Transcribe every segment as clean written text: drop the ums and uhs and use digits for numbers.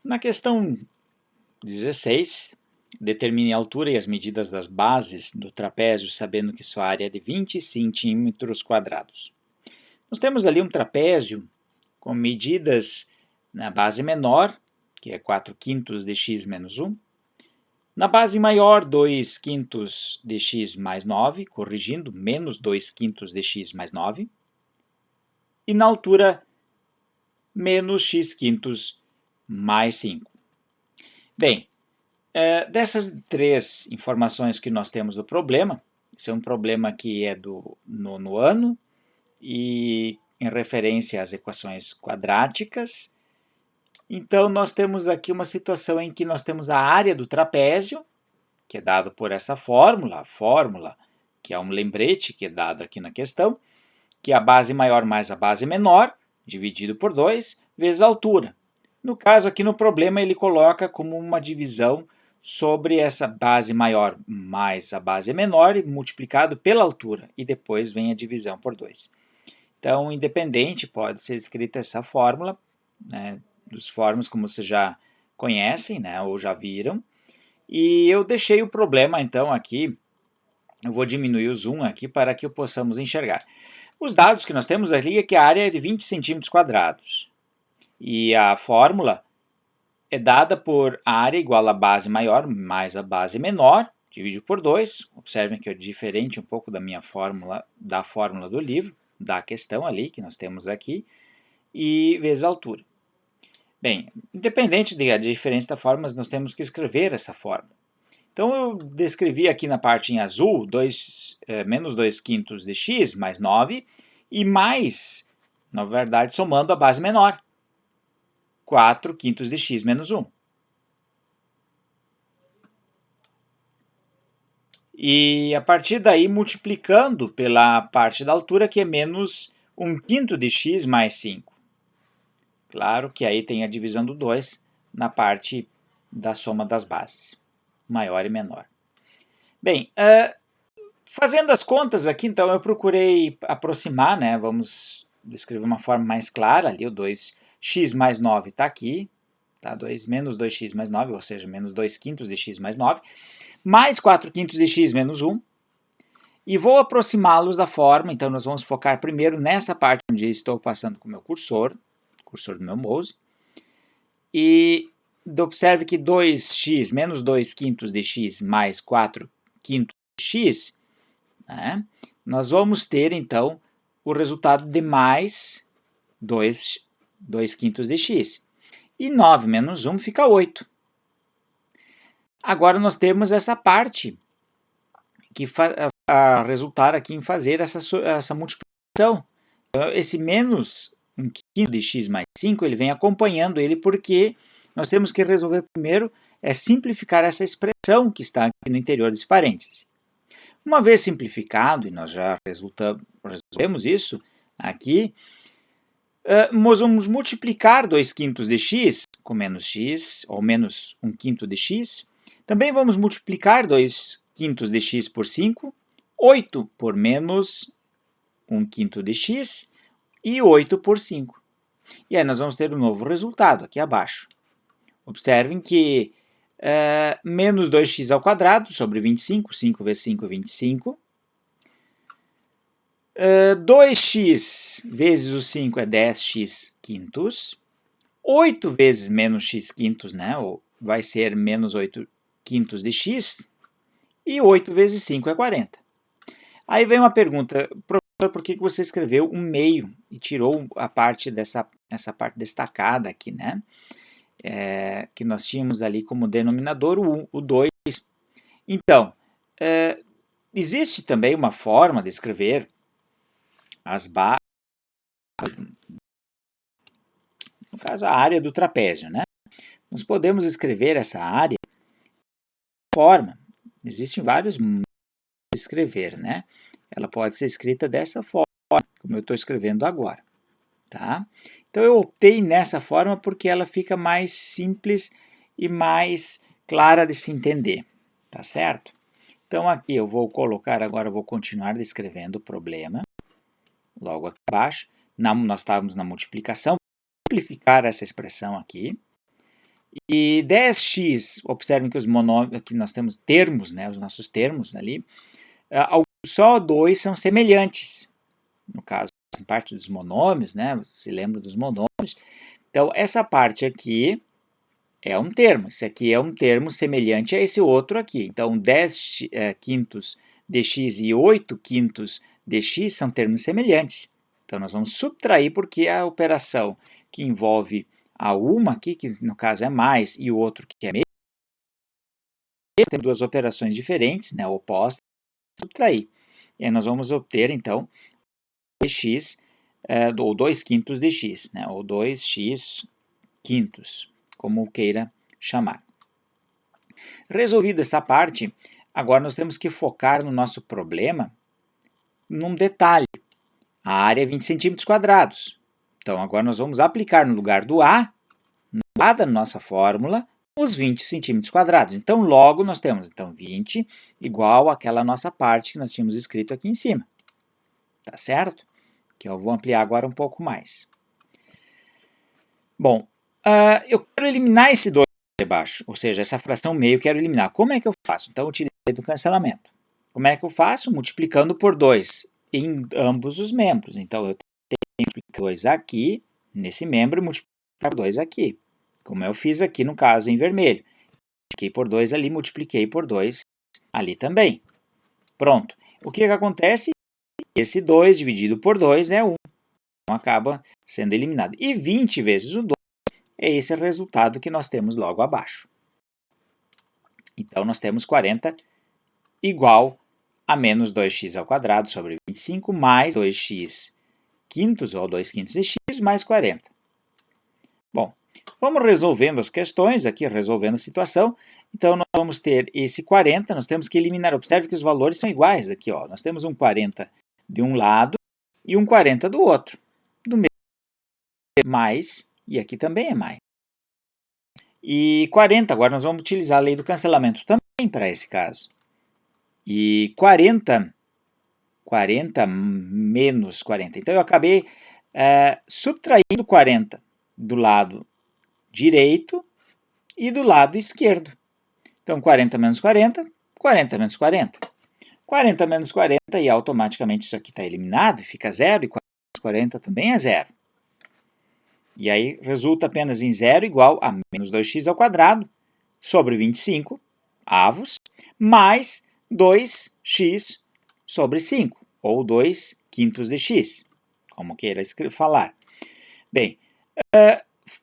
Na questão 16, determine a altura e as medidas das bases do trapézio, sabendo que sua área é de 20 centímetros quadrados. Nós temos ali um trapézio com medidas na base menor, que é 4/5 de x menos 1, na base maior, 2/5 de x mais 9, corrigindo, menos 2/5 de x mais 9, e na altura, menos x/5 mais 5. Bem, dessas três informações que nós temos do problema, esse é um problema que é do nono ano e em referência às equações quadráticas. Então, nós temos aqui uma situação em que nós temos a área do trapézio, que é dado por essa fórmula, a fórmula que é um lembrete que é dado aqui na questão, que é a base maior mais a base menor, dividido por 2, vezes a altura. No caso aqui no problema, ele coloca como uma divisão sobre essa base maior mais a base menor, multiplicado pela altura, e depois vem a divisão por 2. Então, independente, pode ser escrita essa fórmula, né, dos fórmulas como vocês já conhecem, né, ou já viram. E eu deixei o problema, então, aqui, eu vou diminuir o zoom aqui para que possamos enxergar. Os dados que nós temos ali é que a área é de 20 centímetros quadrados. E a fórmula é dada por a área igual a base maior mais a base menor, dividido por 2. Observem que é diferente um pouco da minha fórmula, da fórmula do livro, da questão ali que nós temos aqui, e vezes a altura. Bem, independente da diferença da fórmula, nós temos que escrever essa fórmula. Então, eu descrevi aqui na parte em azul, menos 2/5 de x mais 9, e mais, na verdade, somando a base menor, 4/5 de x menos 1. E a partir daí, multiplicando pela parte da altura, que é menos 1/5 de x mais 5. Claro que aí tem a divisão do 2 na parte da soma das bases, maior e menor. Bem, fazendo as contas aqui, então, eu procurei aproximar, né? Vamos descrever uma forma mais clara ali, o 2x mais 9 está aqui, tá? Menos 2x mais 9, ou seja, menos 2/5 de x mais 9, mais 4/5 de x menos 1, e vou aproximá-los da forma, então nós vamos focar primeiro nessa parte onde estou passando com o meu cursor do meu mouse, e observe que 2x menos 2/5 de x mais 4/5 de x, né, nós vamos ter então o resultado de mais 2/5 de x. E 9 menos 1 fica 8. Agora nós temos essa parte que resultar aqui em fazer essa multiplicação. Então, esse menos 1/5 de x mais 5, ele vem acompanhando ele porque nós temos que resolver primeiro simplificar essa expressão que está aqui no interior desse parênteses. Uma vez simplificado, e nós já resolvemos isso aqui, nós vamos multiplicar 2/5 de x com menos x, ou menos 1/5 de x. Também vamos multiplicar 2/5 de x por 5, 8 por menos 1/5 de x, e 8 por 5. E aí nós vamos ter um novo resultado aqui abaixo. Observem que menos 2x ao quadrado sobre 25, 5 vezes 5 é 25. 2x vezes o 5 é 10x quintos. 8 vezes menos x quintos, né, vai ser menos 8 quintos de x. E 8 vezes 5 é 40. Aí vem uma pergunta, professor, por que você escreveu um meio e tirou a parte essa parte destacada aqui, né? Que nós tínhamos ali como denominador o 2. Então, existe também uma forma de escrever as bases, no caso a área do trapézio, né? Nós podemos escrever essa área de forma, existem vários modos de escrever, né? Ela pode ser escrita dessa forma, como eu estou escrevendo agora, tá? Então eu optei nessa forma porque ela fica mais simples e mais clara de se entender, tá certo? Então aqui eu vou colocar agora, vou continuar descrevendo o problema, logo aqui abaixo, nós estávamos na multiplicação, vou simplificar essa expressão aqui, E 10x, observem que os monômios, aqui nós temos termos, né, os nossos termos ali, só dois são semelhantes. No caso, em parte dos monômios, né, você se lembra dos monômios. Então, essa parte aqui é um termo. Esse aqui é um termo semelhante a esse outro aqui. Então, 10 quintos dx e 8 quintos dx são termos semelhantes. Então, nós vamos subtrair porque a operação que envolve a uma aqui, que no caso é mais, e o outro que é menos, tem duas operações diferentes, né, opostas, subtrair. E aí nós vamos obter, então, dx, ou 2 quintos dx, né, ou 2x quintos, como queira chamar. Resolvida essa parte, agora nós temos que focar no nosso problema num detalhe. A área é 20 centímetros quadrados. Então, agora nós vamos aplicar no lugar do A, lá da nossa fórmula, os 20 centímetros quadrados. Então, logo nós temos 20 igual àquela nossa parte que nós tínhamos escrito aqui em cima. Tá certo? Que eu vou ampliar agora um pouco mais. Bom, eu quero eliminar esse 2 debaixo, ou seja, essa fração meio eu quero eliminar. Como é que eu faço? Então, eu utilizei do cancelamento. Como é que eu faço? Multiplicando por 2 em ambos os membros. Então, eu tenho que multiplicar 2 aqui, nesse membro, e multiplicar por 2 aqui. Como eu fiz aqui no caso em vermelho. Multipliquei por 2 ali, multipliquei por 2 ali também. Pronto. O que acontece? Esse 2 dividido por 2 é 1. Então, acaba sendo eliminado. E 20 vezes o 2 é esse resultado que nós temos logo abaixo. Então, nós temos 40 igual a menos 2x ao quadrado sobre 25 mais 2x quintos, ou 2 quintos de x, mais 40. Bom, vamos resolvendo as questões aqui, resolvendo a situação. Então, nós vamos ter esse 40, nós temos que eliminar. Observe que os valores são iguais aqui. Ó. Nós temos um 40 de um lado e um 40 do outro. Do mesmo mais, e aqui também é mais. E 40, agora nós vamos utilizar a lei do cancelamento também para esse caso. E 40 menos 40. Então, eu acabei subtraindo 40 do lado direito e do lado esquerdo. Então, 40 menos 40, 40 menos 40. 40 menos 40 e automaticamente isso aqui está eliminado e fica zero, e 40 menos 40 também é zero. E aí resulta apenas em zero igual a menos 2x ao quadrado sobre 25 avos, mais 2x sobre 5, ou 2 quintos de x, como queira falar. Bem,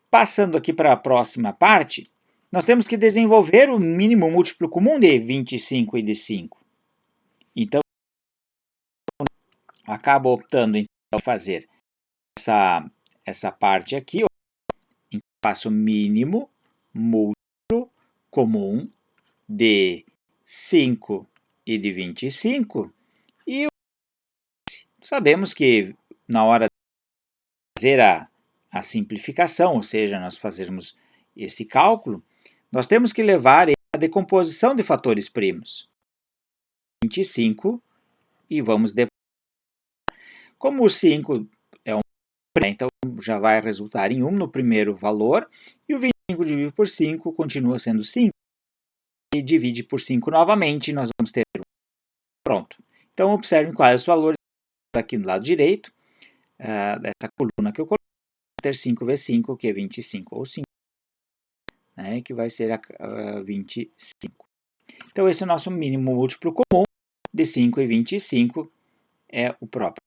passando aqui para a próxima parte, nós temos que desenvolver o mínimo múltiplo comum de 25 e de 5. Então, acabo optando em fazer essa parte aqui, em que faço mínimo múltiplo comum de 5 e de 25, e sabemos que na hora de fazer a simplificação, ou seja, nós fazermos esse cálculo, nós temos que levar a decomposição de fatores primos. 25 e vamos depois. Como o 5 é um, então já vai resultar em 1 no primeiro valor, e o 25 dividido por 5 continua sendo 5. E divide por 5 novamente, nós vamos ter 1. Pronto. Então, observem quais os valores aqui do lado direito, dessa coluna que eu coloquei, ter 5 vezes 5, que é 25, ou 5, né, que vai ser 25. Então, esse é o nosso mínimo múltiplo comum de 5 e 25, é o próprio.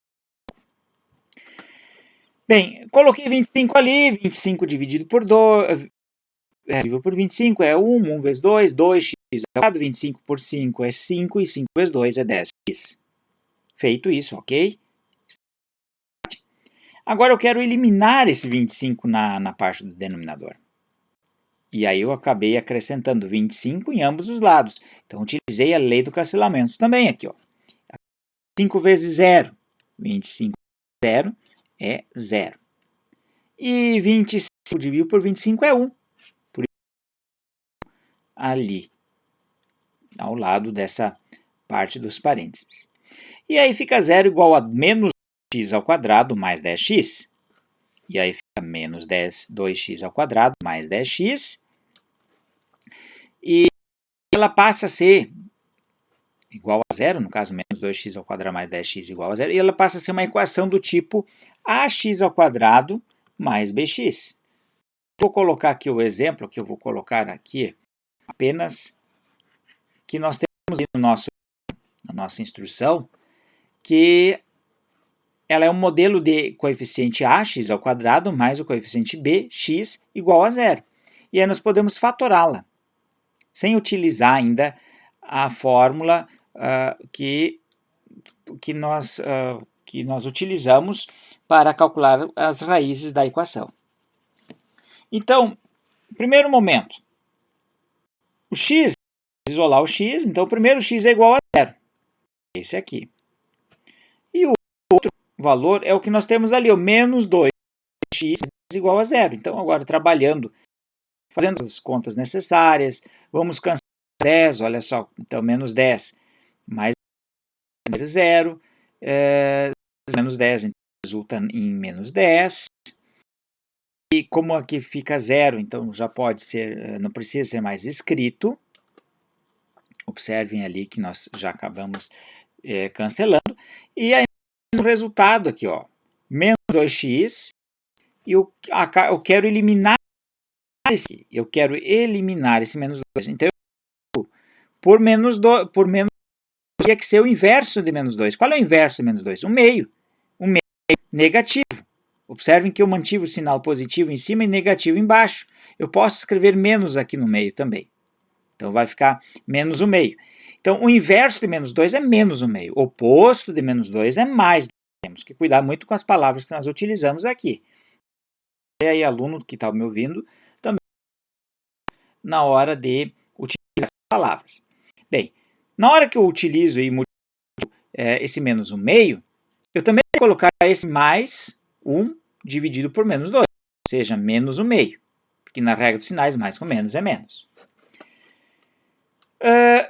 Bem, coloquei 25 ali, 25 dividido por 2, por 25 é 1, 1 vezes 2, 2x ao quadrado, 25 por 5 é 5, e 5 vezes 2 é 10x. Feito isso, ok? Agora eu quero eliminar esse 25 na parte do denominador. E aí eu acabei acrescentando 25 em ambos os lados. Então, utilizei a lei do cancelamento também aqui. Ó. 5 vezes 0. 25 vezes 0 é 0. E 25 dividido por 25 é 1. Por isso, ali, ao lado dessa parte dos parênteses. E aí fica 0 igual a menos x ao quadrado mais 10x. E aí fica menos 2x ao quadrado mais 10x. e ela passa a ser igual a zero, no caso, menos 2x ao quadrado mais 10x igual a zero, e ela passa a ser uma equação do tipo ax ao quadrado mais bx. Vou colocar aqui o exemplo, que eu vou colocar aqui apenas que nós temos na nossa instrução, que ela é um modelo de coeficiente ax ao quadrado mais o coeficiente bx igual a zero. E aí nós podemos fatorá-la, sem utilizar ainda a fórmula que nós utilizamos para calcular as raízes da equação. Então, primeiro momento, o x, isolar o x, então o primeiro x é igual a zero, esse aqui. E o outro valor é o que nós temos ali, o menos 2x igual a zero. Então, agora trabalhando, fazendo as contas necessárias, vamos cancelar 10, olha só, então menos 10 mais 0, menos 10 então, resulta em menos 10. E como aqui fica zero, então já pode ser, não precisa ser mais escrito. Observem ali que nós já acabamos cancelando. E aí o resultado aqui, ó, menos 2x, e eu quero eliminar esse, menos 2. Então, por menos 2, teria que ser o inverso de menos 2. Qual é o inverso de menos 2? Um meio. Um meio negativo. Observem que eu mantive o sinal positivo em cima e negativo embaixo. Eu posso escrever menos aqui no meio também. Então, vai ficar menos o meio. Então, o inverso de menos 2 é menos o meio. O oposto de menos 2 é mais. Temos que cuidar muito com as palavras que nós utilizamos aqui. E aí, aluno que está me ouvindo, também na hora de utilizar as palavras. Bem, na hora que eu utilizo e multiplico esse menos o meio, eu também vou colocar esse mais 1 dividido por menos 2, ou seja, menos o meio, porque na regra dos sinais, mais com menos é menos.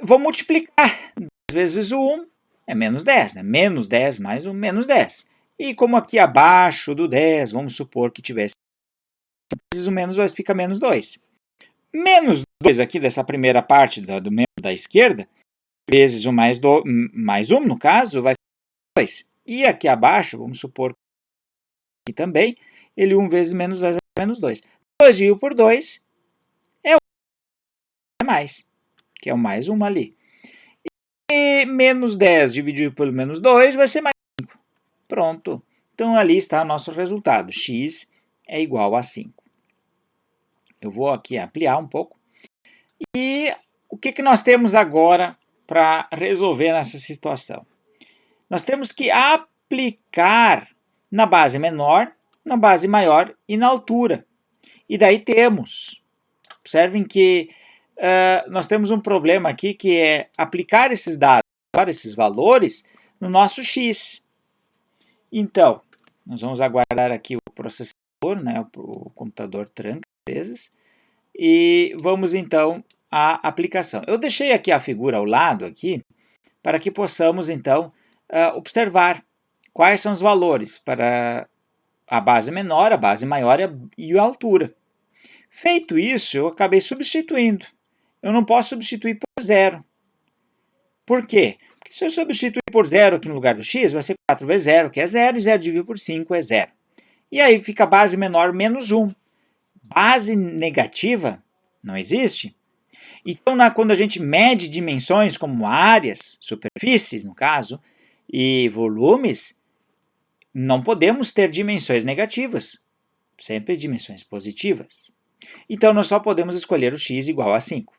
Vou multiplicar 10 vezes o 1, é menos 10, né? Menos 10 mais o menos 10. E como aqui abaixo do 10, vamos supor que tivesse vezes o menos 2, fica menos 2. Menos 2 aqui dessa primeira parte do membro da esquerda, vezes o mais 1, no caso, vai ficar 2. E aqui abaixo, vamos supor que também, ele 1 vezes menos 2 vai ficar menos 2. 2 dividido por 2 é o mais, que é o mais 1 ali. E menos 10 dividido pelo menos 2 vai ser mais 5. Pronto. Então, ali está o nosso resultado. X é igual a 5. Eu vou aqui ampliar um pouco. E o que nós temos agora para resolver nessa situação? Nós temos que aplicar na base menor, na base maior e na altura. E daí temos. Observem que nós temos um problema aqui que é aplicar esses dados, esses valores, no nosso x. Então, nós vamos aguardar aqui o processador, né, o computador tranca às vezes, e vamos então à aplicação. Eu deixei aqui a figura ao lado aqui, para que possamos então observar quais são os valores para a base menor, a base maior e a altura. Feito isso, eu acabei substituindo. Eu não posso substituir por zero. Por quê? Porque se eu substituir por zero aqui no lugar do x, vai ser 4 vezes 0, que é 0, e 0 dividido por 5 é 0. E aí fica a base menor menos 1. Base negativa não existe. Então, quando a gente mede dimensões como áreas, superfícies, no caso, e volumes, não podemos ter dimensões negativas, sempre dimensões positivas. Então, nós só podemos escolher o x igual a 5.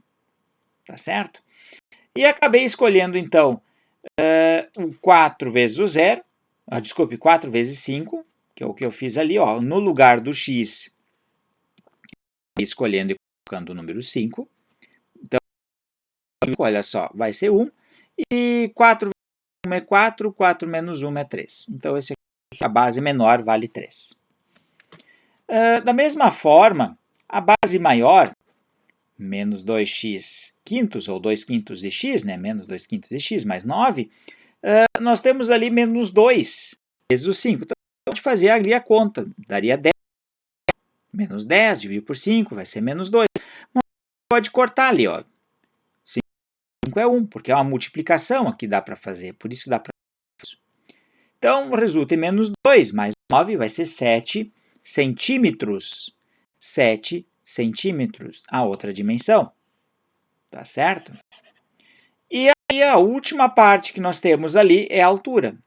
Tá certo? E acabei escolhendo, então, o 4 vezes o 0, desculpe, 4 vezes 5, que é o que eu fiz ali, ó, no lugar do x, escolhendo e colocando o número 5. Então, olha só, vai ser 1, e 4 vezes 1 é 4, 4 menos 1 é 3. Então, a base menor vale 3. Da mesma forma, a base maior, menos 2x quintos, ou 2 quintos de x, né? Menos 2 quintos de x mais 9, nós temos ali menos 2 vezes o 5. Então, pode fazer ali a conta, daria 10. Menos 10 dividido por 5 vai ser menos 2. Mas pode cortar ali, ó. 5 é 1, porque é uma multiplicação aqui dá para fazer, por isso que dá para fazer isso. Então, resulta em menos 2, mais 9 vai ser 7 centímetros. 7 centímetros, a outra dimensão. Tá certo? E aí a última parte que nós temos ali é a altura.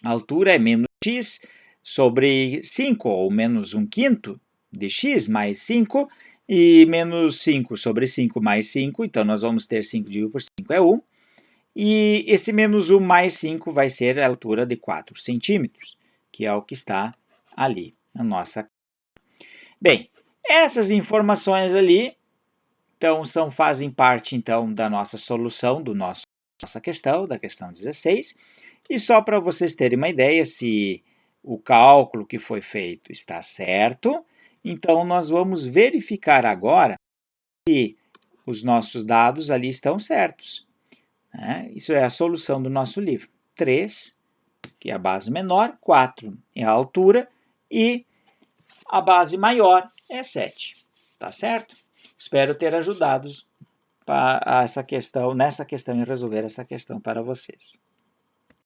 A altura é menos x sobre 5, ou menos 1/5 de x mais 5, e menos 5 sobre 5 mais 5, então nós vamos ter 5 dividido por 5 é 1. E esse menos 1 mais 5 vai ser a altura de 4 centímetros, que é o que está ali na nossa. Bem, essas informações ali então, fazem parte então, da nossa solução, nossa questão, da questão 16. E só para vocês terem uma ideia se o cálculo que foi feito está certo, então nós vamos verificar agora se os nossos dados ali estão certos. Isso é a solução do nosso livro. 3, que é a base menor, 4 é a altura e a base maior é 7. Tá certo? Espero ter ajudado nessa questão em resolver essa questão para vocês.